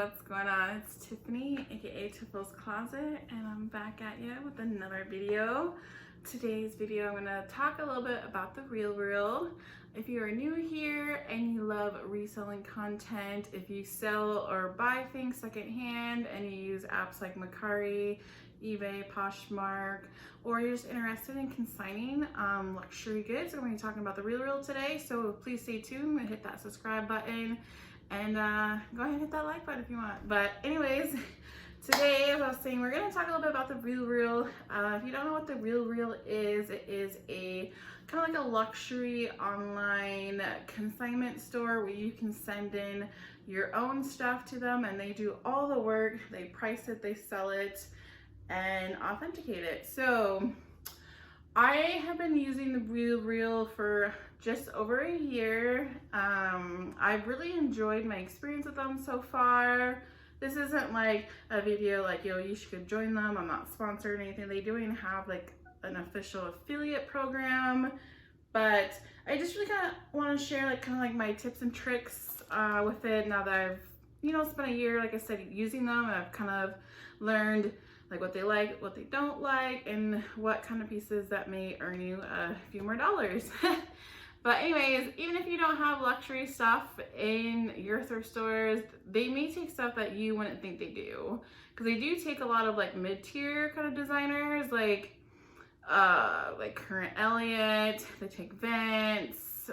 what's going on? It's Tiffany, aka Tiffany's Closet, and I'm back at you with another video. Today's video, I'm going to talk a little bit about the Real Reel. If you are new here and you love reselling content, if you sell or buy things secondhand and you use apps like Mercari, eBay, Poshmark, or you're just interested in consigning luxury goods, we're going to be talking about the Real Reel today. So please stay tuned and hit that subscribe button. And go ahead and hit that like button if you want. But anyways, today, as I was saying, we're going to talk a little bit about the Real Reel. If you don't know what the Real Reel is, it is a kind of like a luxury online consignment store where you can send in your own stuff to them and they do all the work. They price it, they sell it, and authenticate it. So I have been using the Real Reel for just over a year. I've really enjoyed my experience with them so far. This isn't like a video like, yo, you should join them. I'm not sponsored or anything. They don't even have like an official affiliate program, but I just really kind of want to share like kind of like my tips and tricks with it now that I've, spent a year, like I said, using them, and I've kind of learned like what they like, what they don't like, and what kind of pieces that may earn you a few more dollars. But anyways, even if you don't have luxury stuff in your thrift stores, they may take stuff that you wouldn't think they do. Because they do take a lot of like mid-tier kind of designers, like Current Elliott, they take Vince,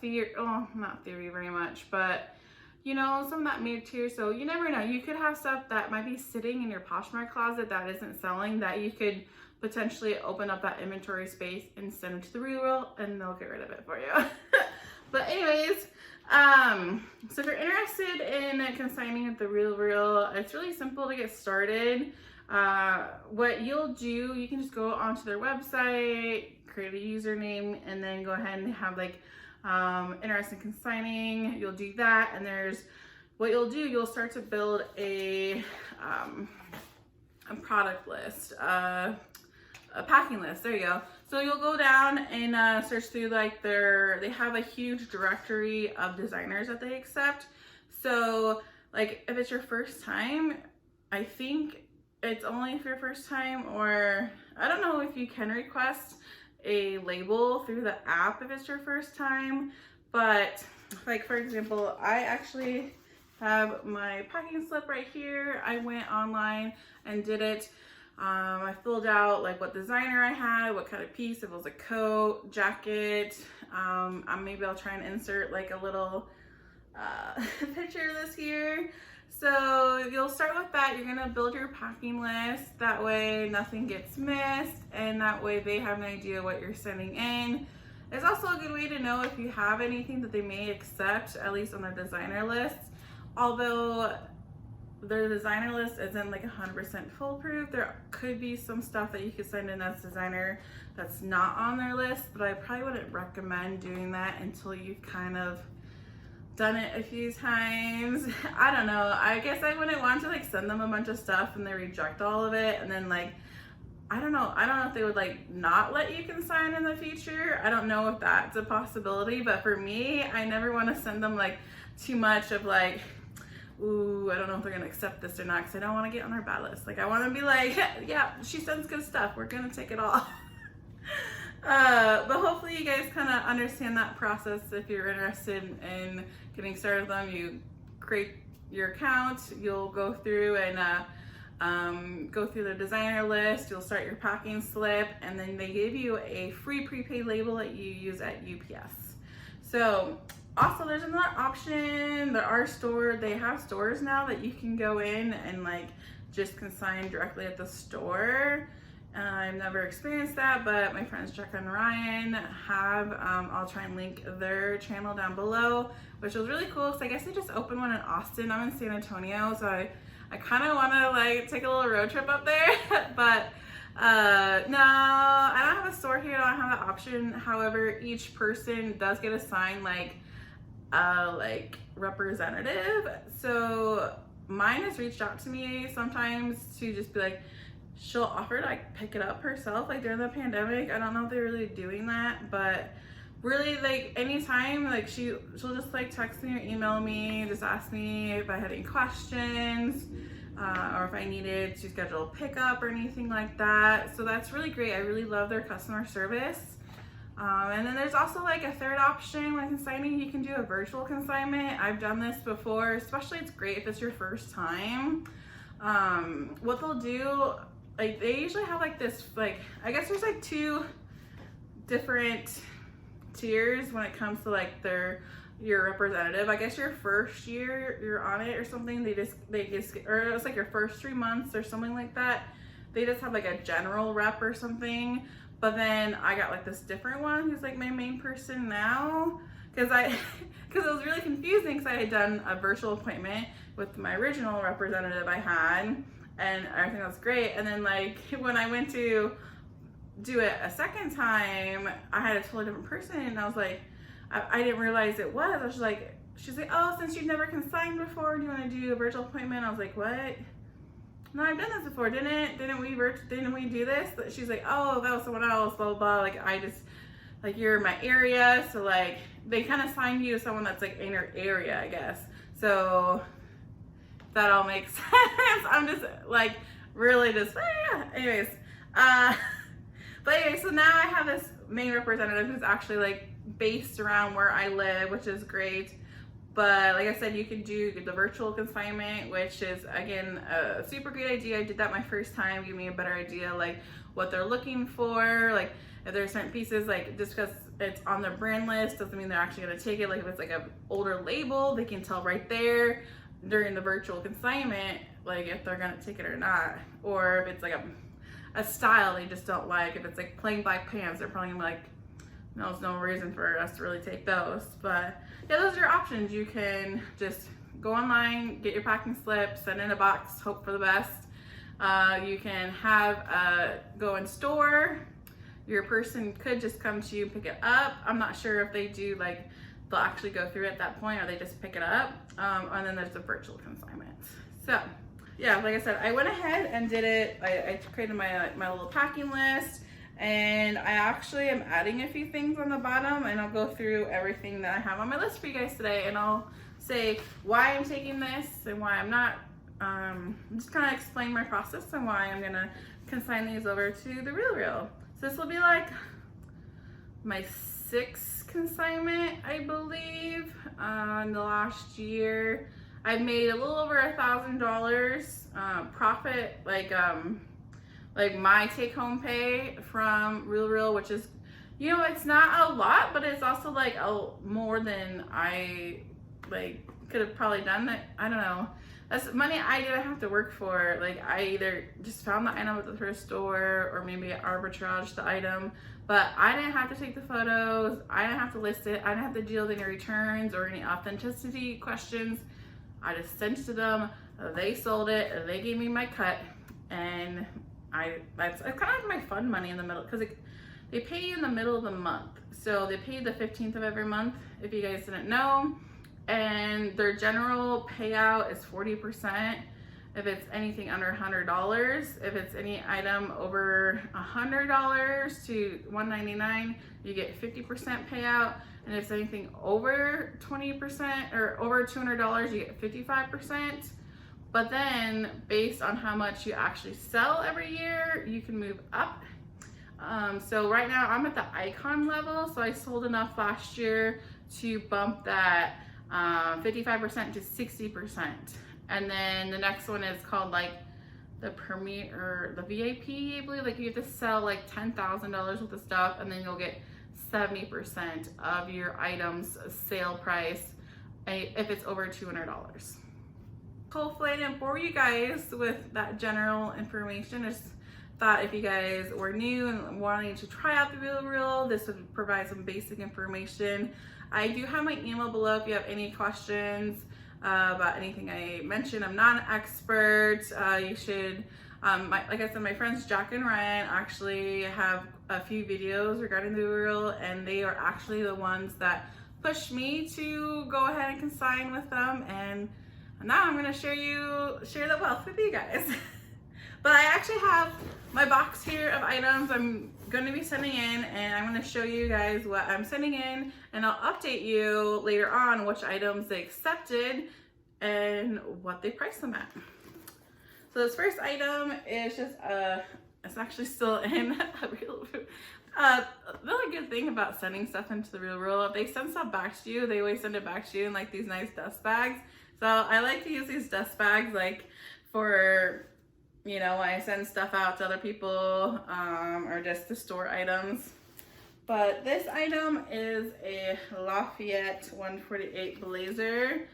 Theory, not Theory very much, but some of that mid-tier. So you never know, you could have stuff that might be sitting in your Poshmark closet that isn't selling, that you could potentially open up that inventory space and send it to the Real Reel and they'll get rid of it for you. But anyways, so if you're interested in consigning at the Real Reel, it's really simple to get started. What you'll do, you can just go onto their website, create a username, and then go ahead and have like interested in consigning. You'll do that, and you'll start to build a product list, a packing list. There you go. So you'll go down and search through like they have a huge directory of designers that they accept. So like if it's your first time, I think it's only if your first time, or I don't know if you can request a label through the app if it's your first time. But like for example, I actually have my packing slip right here. I went online and did it. I filled out like what designer I had, what kind of piece, if it was a coat, jacket. Maybe I'll try and insert like a little picture of this here. So you'll start with that. You're gonna build your packing list. That way nothing gets missed, and that way they have an idea what you're sending in. It's also a good way to know if you have anything that they may accept, at least on their designer list. Although their designer list isn't like 100% foolproof, there could be some stuff that you could send in as designer that's not on their list, but I probably wouldn't recommend doing that until you've kind of done it a few times. I don't know, I guess I wouldn't want to like send them a bunch of stuff and they reject all of it, and then like I don't know if they would like not let you consign in the future. I don't know if that's a possibility, but for me, I never want to send them like too much of like, ooh, I don't know if they're gonna accept this or not, because I don't want to get on their bad list. Like I want to be like, yeah, she sends good stuff, we're gonna take it all. But hopefully you guys kind of understand that process. If you're interested in getting started with them, you create your account, you'll go through and go through the designer list, you'll start your packing slip, and then they give you a free prepaid label that you use at UPS. So also there's another option. They have stores now that you can go in and like just consign directly at the store. I've never experienced that, but my friends Jessica and Ryan have. I'll try and link their channel down below, which was really cool because I guess they just opened one in Austin. I'm in San Antonio, so I kind of want to like take a little road trip up there. But no, I don't have a store here. I don't have that option. However, each person does get assigned like representative. So mine has reached out to me sometimes to just be like, she'll offer to like pick it up herself, like during the pandemic. I don't know if they're really doing that, but really, like, anytime, like, she'll just like text me or email me, just ask me if I had any questions, or if I needed to schedule a pickup or anything like that. So that's really great. I really love their customer service. And then there's also like a third option when consigning. You can do a virtual consignment. I've done this before, especially it's great if it's your first time. What they'll do, like, they usually have like this, like, I guess there's like 2 different tiers when it comes to like your representative. I guess your first year you're on it or something, they just or it was like your first 3 months or something like that, they just have like a general rep or something. But then I got like this different one who's like my main person now, because it was really confusing, because I had done a virtual appointment with my original representative I had and everything was great, and then like when I went to do it a second time, I had a totally different person, and I was like, I didn't realize it was. I was like, she's like, oh, since you've never consigned before, do you want to do a virtual appointment? I was like, what? No, I've done this before. Didn't we do this? She's like, oh, that was someone else, blah, blah, blah. Like, I just, like, you're in my area. So like, they kind of signed you to someone that's like in your area, I guess. So that all makes sense. I'm just like, really just, anyways. But anyway, so now I have this main representative who's actually like based around where I live, which is great. But like I said, you can do the virtual consignment, which is, again, a super great idea. I did that my first time, give me a better idea like what they're looking for. Like if there's certain pieces, like just because it's on their brand list doesn't mean they're actually gonna take it. Like if it's like an older label, they can tell right there during the virtual consignment, like if they're gonna take it or not. Or if it's like a style they just don't like. If it's like plain black pants, they're probably gonna be like, no, there's no reason for us to really take those. But yeah, those are your options. You can just go online, get your packing slip, send in a box, hope for the best. You can have go in store. Your person could just come to you and pick it up. I'm not sure if they do, like, they'll actually go through at that point or they just pick it up. And then there's the virtual consignment. So yeah, like I said, I went ahead and did it. I created my little packing list, and I actually am adding a few things on the bottom, and I'll go through everything that I have on my list for you guys today, and I'll say why I'm taking this and why I'm not. Just kind of explain my process and why I'm gonna consign these over to the Real. So this will be like my 6th consignment, I believe, in the last year. I've made a little over $1,000 profit, like my take-home pay from Real, which is, you know, it's not a lot, but it's also like more than I like could have probably done. That, I don't know. That's money I didn't have to work for. Like, I either just found the item at the thrift store or maybe arbitrage the item, but I didn't have to take the photos. I didn't have to list it. I didn't have to deal with any returns or any authenticity questions. I just sent it to them. They sold it. They gave me my cut, and that's kind of like my fun money in the middle, because they pay you in the middle of the month. So they pay the 15th of every month, if you guys didn't know. And their general payout is 40% if it's anything under $100. If it's any item over $100 to $199, you get 50% payout. And if it's anything over 20% or over $200, you get 55%. But then based on how much you actually sell every year, you can move up. So right now I'm at the icon level. So I sold enough last year to bump that 55% to 60%. And then the next one is called like the Premier or the VIP, I believe. Like you have to sell like $10,000 worth of stuff, and then you'll get 70% of your item's sale price if it's over $200. Hopefully I didn't bore you guys with that general information. I just thought if you guys were new and wanting to try out the Real, this would provide some basic information. I do have my email below if you have any questions about anything I mentioned. I'm not an expert. You should, like I said, my friends Jack and Ryan actually have a few videos regarding the Real, and they are actually the ones that pushed me to go ahead and consign with them. And now I'm gonna share the wealth with you guys. But I actually have my box here of items I'm going to be sending in, and I'm going to show you guys what I'm sending in, and I'll update you later on which items they accepted and what they priced them at. So this first item is just it's actually still in a real. Really good thing about sending stuff into the real world, if they send stuff back to you, they always send it back to you in like these nice dust bags. So I like to use these dust bags like for, you know, when I send stuff out to other people or just to store items. But this item is a Lafayette 148 blazer.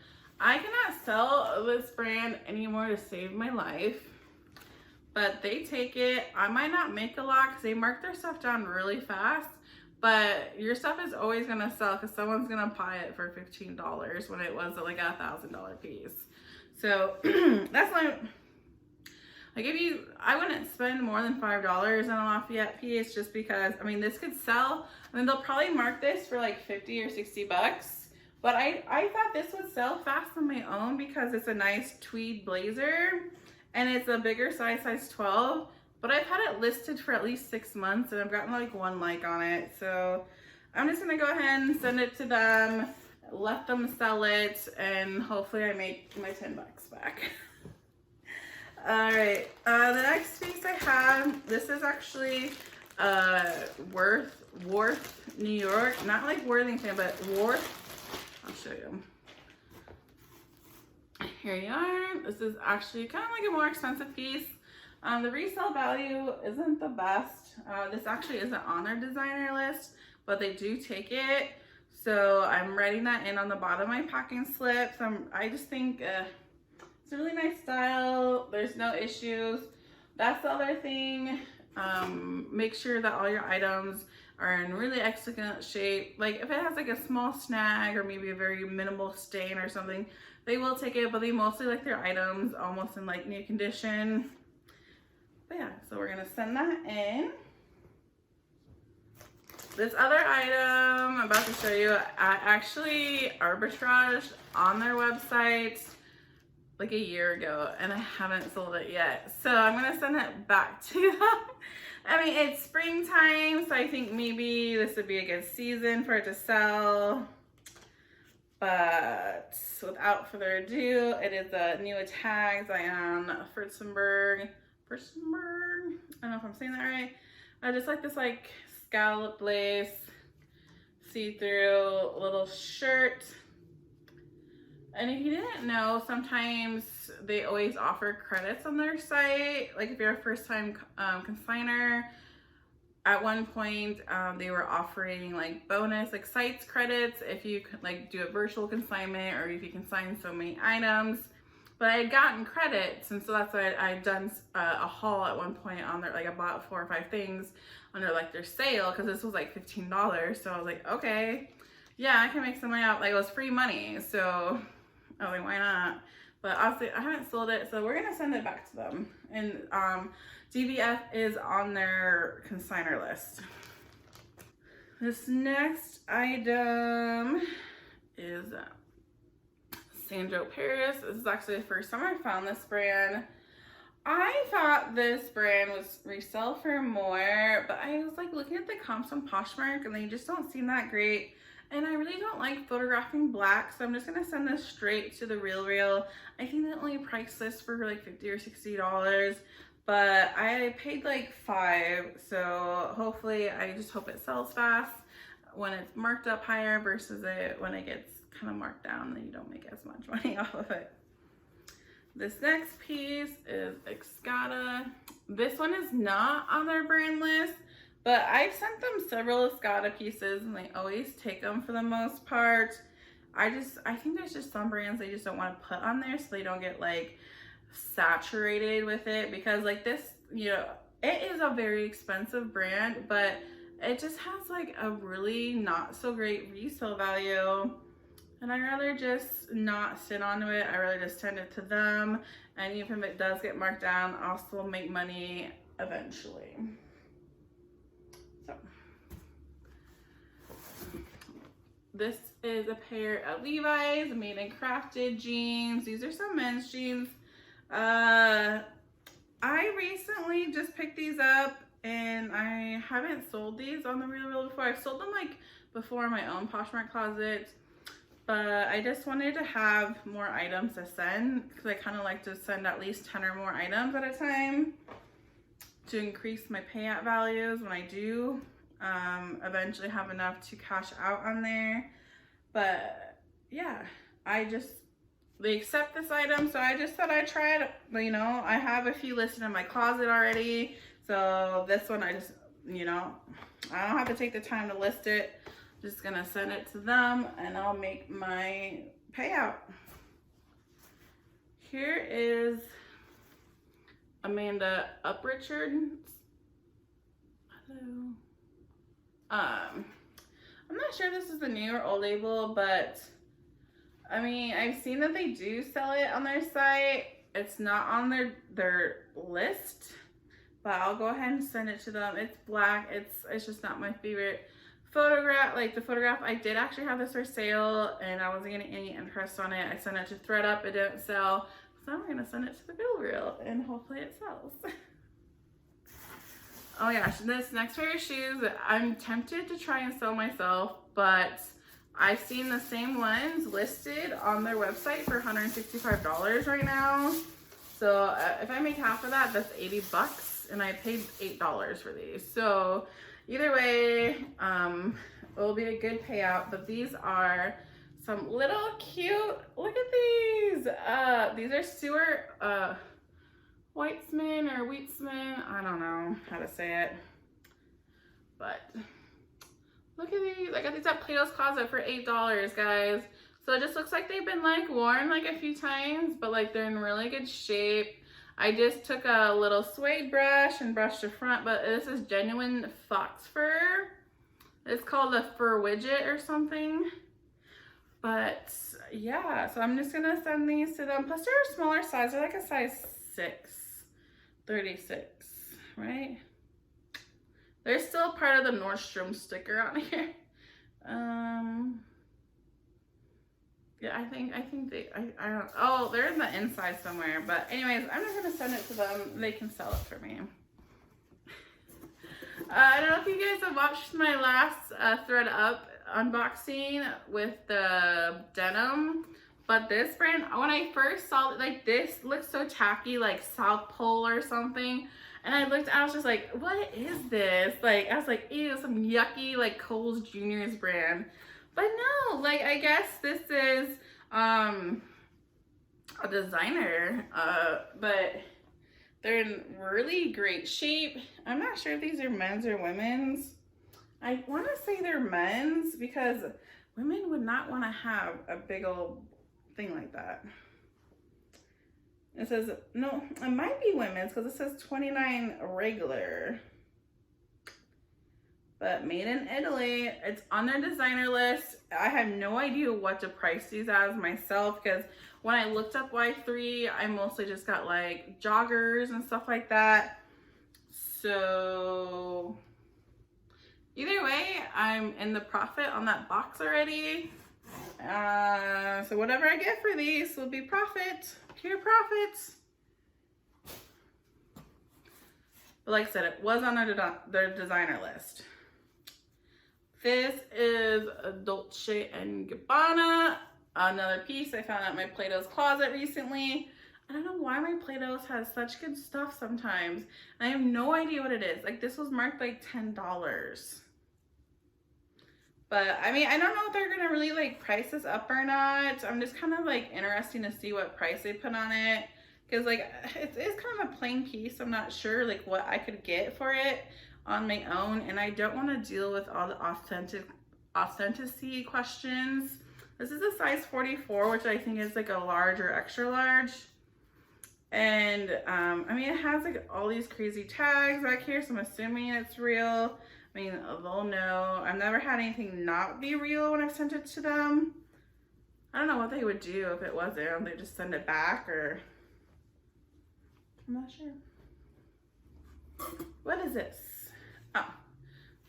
I cannot sell this brand anymore to save my life, but they take it. I might not make a lot because they mark their stuff down really fast, but your stuff is always gonna sell because someone's gonna buy it for $15 when it was like a $1,000 piece. So that's why, like, I wouldn't spend more than $5 on a Lafayette piece, just because, I mean, this could sell. I mean, they'll probably mark this for like 50 or 60 bucks. But I thought this would sell fast on my own because it's a nice tweed blazer and it's a bigger size 12. But I've had it listed for at least 6 months and I've gotten like 1 like on it. So I'm just gonna go ahead and send it to them, let them sell it, and hopefully I make my 10 bucks back. All right, the next piece I have, this is actually Wharf, New York. Not like Worthington, but Wharf. I'll show you. Here you are. This is actually kind of like a more expensive piece. The resale value isn't the best. This actually isn't on their designer list, but they do take it. So I'm writing that in on the bottom of my packing slips. I just think it's a really nice style. There's no issues. That's the other thing. Make sure that all your items are in really excellent shape. Like if it has like a small snag or maybe a very minimal stain or something, they will take it, but they mostly like their items almost in like new condition. But yeah, so we're gonna send that in. This other item I'm about to show you, I actually arbitraged on their website like a year ago and I haven't sold it yet. So I'm gonna send it back to them. I mean, it's springtime, so I think maybe this would be a good season for it to sell. But without further ado, it is the new tags. I am Furstenberg. I don't know if I'm saying that right. I just like this like scallop lace, see-through little shirt. And if you didn't know, sometimes they always offer credits on their site. Like if you're a first-time consigner, at one point they were offering like bonus like sites credits if you could like do a virtual consignment or if you consign so many items. But I had gotten credits, and so that's why I'd done a haul at one point on their, like I bought 4 or 5 things under like their sale because this was like $15. So I was like, okay, yeah, I can make some money out. Like it was free money, so I was like, why not? But obviously I haven't sold it, so we're gonna send it back to them. And DBF is on their consigner list. This next item is Sandro Paris. This is actually the first time I found this brand. I thought this brand was resell for more, but I was like looking at the comps on Poshmark and they just don't seem that great. And I really don't like photographing black, so I'm just gonna send this straight to the Real. I think they only priced this for like $50 or $60, but I paid like $5, so hopefully I just hope it sells fast when it's marked up higher versus when it gets kind of marked down, then you don't make as much money off of it. This next piece is Escada. This one is not on their brand list, but I've sent them several Escada pieces and they always take them for the most part. I think there's just some brands they just don't want to put on there so they don't get like saturated with it, because like this, you know, it is a very expensive brand, but it just has like a really not so great resale value. And I'd rather just not sit onto it. I'd rather just send it to them. And even if it does get marked down, I'll still make money eventually. So this is a pair of Levi's made and crafted jeans. These are some men's jeans. I recently just picked these up and I haven't sold these on the Real before. I've sold them like before in my own Poshmark Closet, but I just wanted to have more items to send because I kind of like to send at least 10 or more items at a time to increase my payout values when I do eventually have enough to cash out on there. But yeah, they accept this item, so I just thought I'd try it. You know, I have a few listed in my closet already, so this one I just, you know, I don't have to take the time to list it. Just gonna send it to them and I'll make my payout. Here is Amanda Uprichard. Hello. I'm not sure if this is the new or old label, but I mean, I've seen that they do sell it on their site. It's not on their list, but I'll go ahead and send it to them. It's black. It's just not my favorite photograph. Like the photograph, I did actually have this for sale and I wasn't getting any interest on it. I sent it to ThredUp. It didn't sell. So I'm gonna send it to the Real and hopefully it sells. Oh my gosh, this next pair of shoes, I'm tempted to try and sell myself, but I've seen the same ones listed on their website for $165 right now. So if I make half of that, that's 80 bucks and I paid $8 for these. So either way, it will be a good payout, but these are some little cute, look at these. These are Stuart Weitzman or Wheatsman, I don't know how to say it, but look at these. I got these at Plato's Closet for $8, guys. So it just looks like they've been like worn like a few times, but like they're in really good shape. I just took a little suede brush and brushed the front, but this is genuine fox fur. It's called a fur widget or something. But yeah, so I'm just gonna send these to them. Plus they're a smaller size, they're like a size 6, 36, right? They're still part of the Nordstrom sticker on here. Yeah, I think I don't, oh, they're in the inside somewhere. But anyways, I'm just gonna send it to them. They can sell it for me. I don't know if you guys have watched my last ThredUp unboxing with the denim, but this brand, when I first saw it, like this looks so tacky, like South Pole or something. And I looked, I was just like, what is this? Like, I was like, ew, some yucky, like Kohl's Juniors brand. But no, like, I guess this is a designer, but they're in really great shape. I'm not sure if these are men's or women's. I want to say they're men's because women would not want to have a big old thing like that. It says, no, it might be women's because it says 29 regular. But made in Italy. It's on their designer list. I have no idea what to price these as myself because when I looked up Y3, I mostly just got like joggers and stuff like that. So either way, I'm in the profit on that box already. So whatever I get for these will be profit, pure profits. But like I said, it was on their designer list. This is a Dolce & Gabbana, another piece I found at my Plato's Closet recently. I don't know why my Plato's has such good stuff sometimes. I have no idea what it is. Like this was marked like $10. But I mean, I don't know if they're gonna really like price this up or not. I'm just kind of like interested to see what price they put on it. Cause like, it's kind of a plain piece. I'm not sure like what I could get for it on my own, and I don't want to deal with all the authenticity questions. This is a size 44, which I think is like a large or extra large. And I mean, it has like all these crazy tags back here, so I'm assuming it's real. I mean, they'll know. I've never had anything not be real when I've sent it to them. I don't know what they would do if it wasn't. They just send it back, or I'm not sure. What is this? Oh,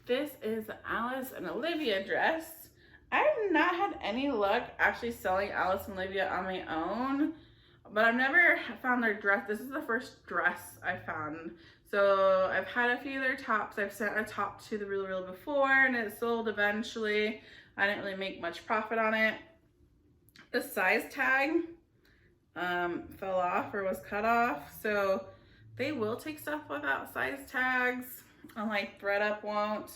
this is the Alice and Olivia dress. I have not had any luck actually selling Alice and Olivia on my own, but I've never found their dress. This is the first dress I found. So I've had a few of their tops. I've sent a top to the Real Real before and it sold eventually. I didn't really make much profit on it. The size tag fell off or was cut off. So they will take stuff without size tags, unlike ThreadUp won't.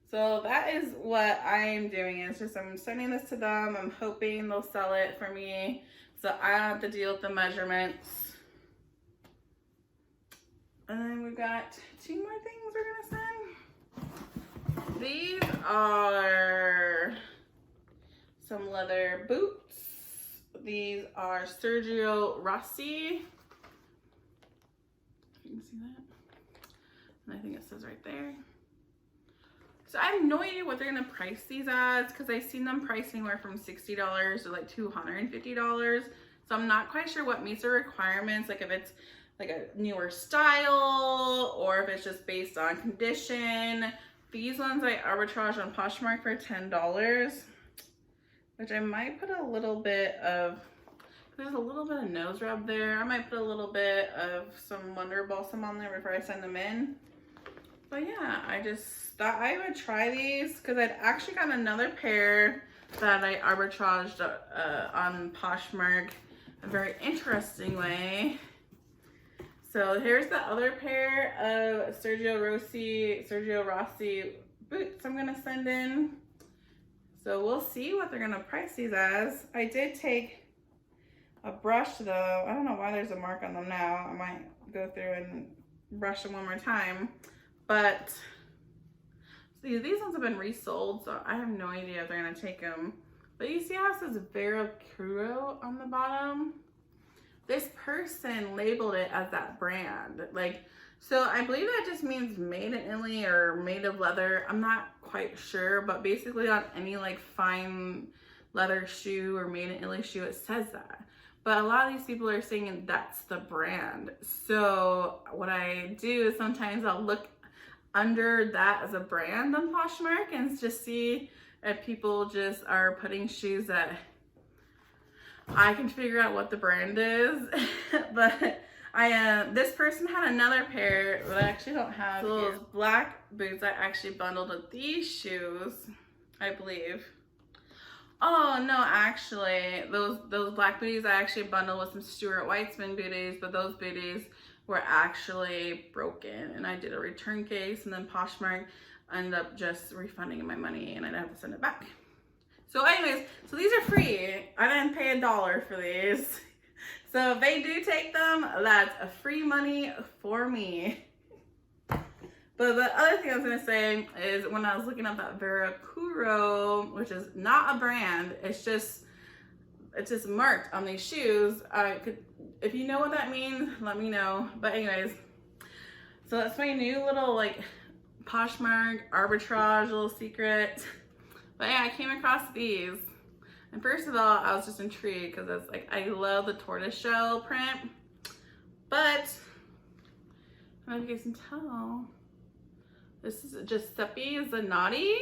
So that is what I am doing. It's just I'm sending this to them. I'm hoping they'll sell it for me so I don't have to deal with the measurements. And then we've got 2 more things we're gonna send. These are some leather boots. These are Sergio Rossi. You can see that. And I think it says right there. So I have no idea what they're gonna price these as because I've seen them price anywhere from $60 to like $250. So I'm not quite sure what meets the requirements, like if it's like a newer style or if it's just based on condition. These ones I arbitrage on Poshmark for $10, which I might put a little bit of, there's a little bit of nose rub there. I might put a little bit of some Wonder Balsam on there before I send them in. But yeah, I just thought I would try these because I'd actually got another pair that I arbitraged on Poshmark a very interesting way. So here's the other pair of Sergio Rossi boots I'm gonna send in. So we'll see what they're gonna price these as. I did take a brush though. I don't know why there's a mark on them now. I might go through and brush them one more time. But see, these ones have been resold, so I have no idea if they're gonna take them. But you see how it says Veracruz on the bottom? This person labeled it as that brand. Like, so I believe that just means made in Italy or made of leather. I'm not quite sure, but basically on any like fine leather shoe or made in Italy shoe, it says that. But a lot of these people are saying that's the brand. So what I do is sometimes I'll look under that as a brand on Poshmark and just see if people just are putting shoes that I can figure out what the brand is. But this person had another pair that I actually don't have. So those black boots I actually bundled with these shoes, I believe. Oh no, actually those black booties I actually bundled with some Stuart Weitzman booties, but those booties were actually broken and I did a return case and then Poshmark ended up just refunding my money and I didn't have to send it back. So anyways, so these are free. I didn't pay $1 for these. So if they do take them, that's a free money for me. But the other thing I was gonna say is when I was looking up that Veracruz, which is not a brand, it's just marked on these shoes. If you know what that means, let me know. But anyways, so that's my new little like Poshmark arbitrage little secret. But yeah, I came across these. And first of all, I was just intrigued because it's like, I love the tortoiseshell print. But, I don't know if you guys can tell, this is Giuseppe Zanotti,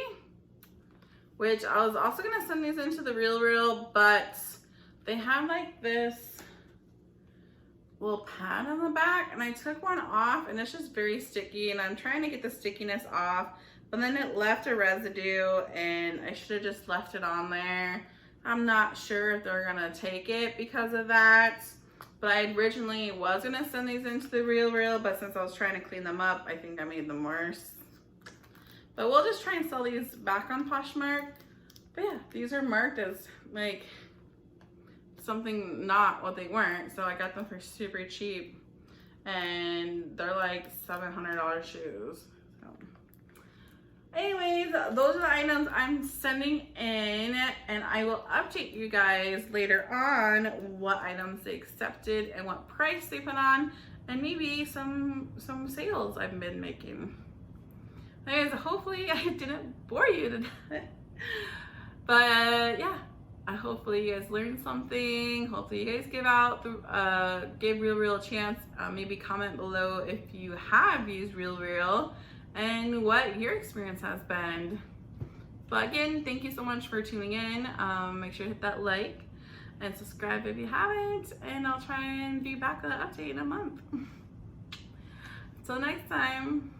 which I was also gonna send these into the Real Real, but they have like this little pad on the back and I took one off and it's just very sticky and I'm trying to get the stickiness off, but then it left a residue and I should have just left it on there. I'm not sure if they're gonna take it because of that, but I originally was gonna send these into the Real Real, but since I was trying to clean them up, I think I made them worse. But we'll just try and sell these back on Poshmark. But yeah, these are marked as like something not what they weren't, so I got them for super cheap and they're like $700 shoes. So anyways, those are the items I'm sending in and I will update you guys later on what items they accepted and what price they put on and maybe some sales I've been making. Anyways, hopefully I didn't bore you to death. But yeah, hopefully you guys learned something. Hopefully you guys gave Real Real a chance. Maybe comment below if you have used Real Real and what your experience has been. But again, thank you so much for tuning in. Make sure to hit that like and subscribe if you haven't, and I'll try and be back with an update in a month. Till next time.